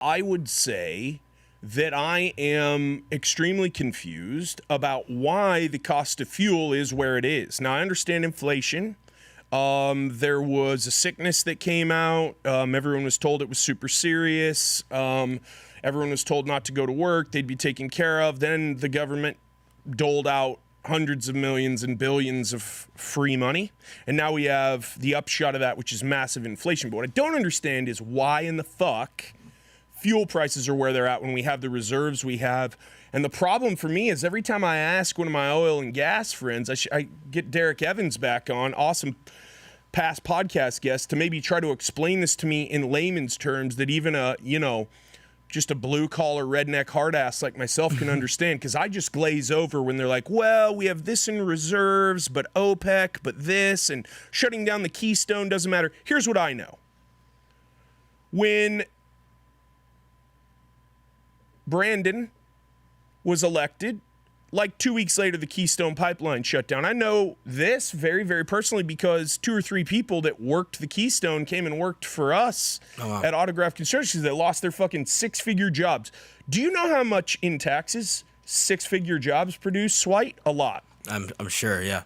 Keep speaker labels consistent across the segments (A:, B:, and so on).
A: I would say that I am extremely confused about why the cost of fuel is where it is. Now, I understand inflation. There was a sickness that came out. Everyone was told it was super serious. Everyone was told not to go to work. They'd be taken care of. Then the government doled out hundreds of millions and billions of free money. And now we have the upshot of that, which is massive inflation. But what I don't understand is why in the fuck fuel prices are where they're at when we have the reserves we have. And the problem for me is every time I ask one of my oil and gas friends, I get Derek Evans back on, awesome past podcast guest, to maybe try to explain this to me in layman's terms that even just a blue-collar redneck hard-ass like myself can understand, because I just glaze over when they're like, well, we have this in reserves, but OPEC, but this, and shutting down the Keystone doesn't matter. Here's what I know. When Brandon was elected, like 2 weeks later, the Keystone Pipeline shut down. I know this very, very personally because 2 or 3 people that worked the Keystone came and worked for us at Autograph Construction. They lost their fucking 6-figure jobs. Do you know how much in taxes 6-figure jobs produce, Swite? A lot.
B: I'm sure, yeah.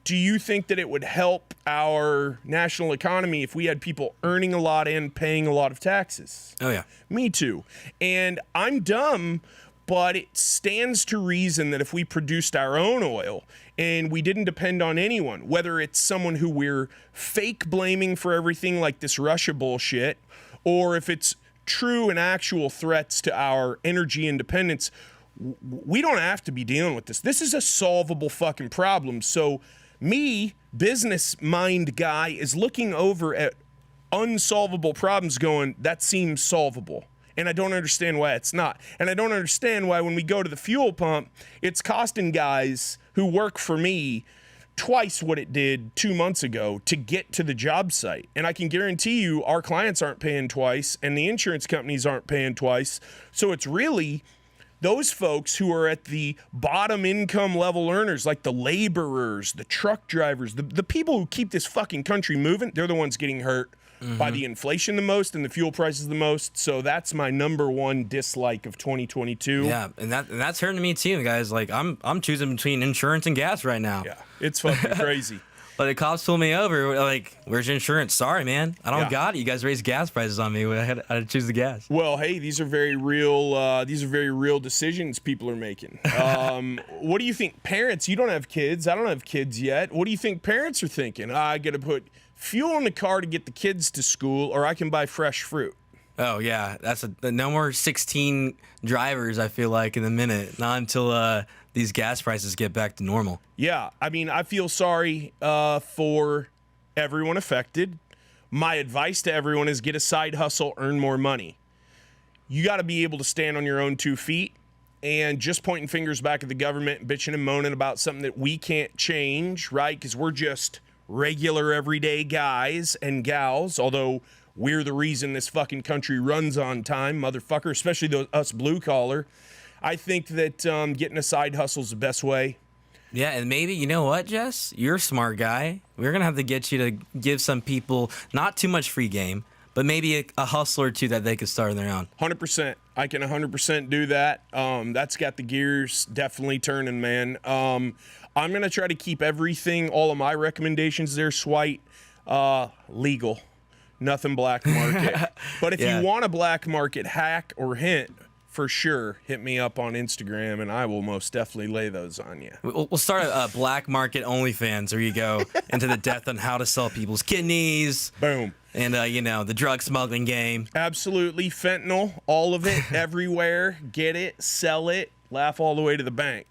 A: Do you think that it would help our national economy if we had people earning a lot and paying a lot of taxes?
B: Oh, yeah.
A: Me too. And I'm dumb, but it stands to reason that if we produced our own oil and we didn't depend on anyone, whether it's someone who we're fake blaming for everything like this Russia bullshit, or if it's true and actual threats to our energy independence, we don't have to be dealing with this. This is a solvable fucking problem. So me, business mind guy, is looking over at unsolvable problems going, that seems solvable. And I don't understand why it's not. And I don't understand why when we go to the fuel pump, it's costing guys who work for me twice what it did 2 months ago to get to the job site. And I can guarantee you our clients aren't paying twice and the insurance companies aren't paying twice. So it's really those folks who are at the bottom income level earners, like the laborers, the truck drivers, the people who keep this fucking country moving, they're the ones getting hurt by the inflation the most and the fuel prices the most. So that's my number one dislike of 2022.
B: Yeah, and that's hurting me too, guys. Like I'm choosing between insurance and gas right now.
A: Yeah, it's fucking crazy.
B: But the cops pulled me over. Like, where's your insurance? Sorry, man, I don't got it. You guys raised gas prices on me. I had to choose the gas.
A: Well, hey, these are very real. These are very real decisions people are making. What do you think, parents? You don't have kids. I don't have kids yet. What do you think parents are thinking? I got to put fuel in the car to get the kids to school, or I can buy fresh fruit.
B: Oh yeah, that's no more 16 drivers. I feel like in a minute, not until these gas prices get back to normal.
A: Yeah, I mean, I feel sorry for everyone affected. My advice to everyone is get a side hustle, earn more money. You got to be able to stand on your own 2 feet, and just pointing fingers back at the government, bitching and moaning about something that we can't change, right? Because we're just regular everyday guys and gals, although we're the reason this fucking country runs on time, motherfucker, especially us blue collar. I think that getting a side hustle is the best way.
B: Yeah, and maybe, you know what, Jess? You're a smart guy. We're going to have to get you to give some people not too much free game, but maybe a hustle or two that they could start on their own.
A: 100%. I can 100% do that. That's got the gears definitely turning, man. I'm going to try to keep everything, all of my recommendations there, Swite, legal. Nothing black market. But if you want a black market hack or hint, for sure, hit me up on Instagram, and I will most definitely lay those on you.
B: We'll start a black market OnlyFans where you go into the depth on how to sell people's kidneys.
A: Boom.
B: And, the drug smuggling game.
A: Absolutely. Fentanyl, all of it, everywhere. Get it, sell it, laugh all the way to the bank.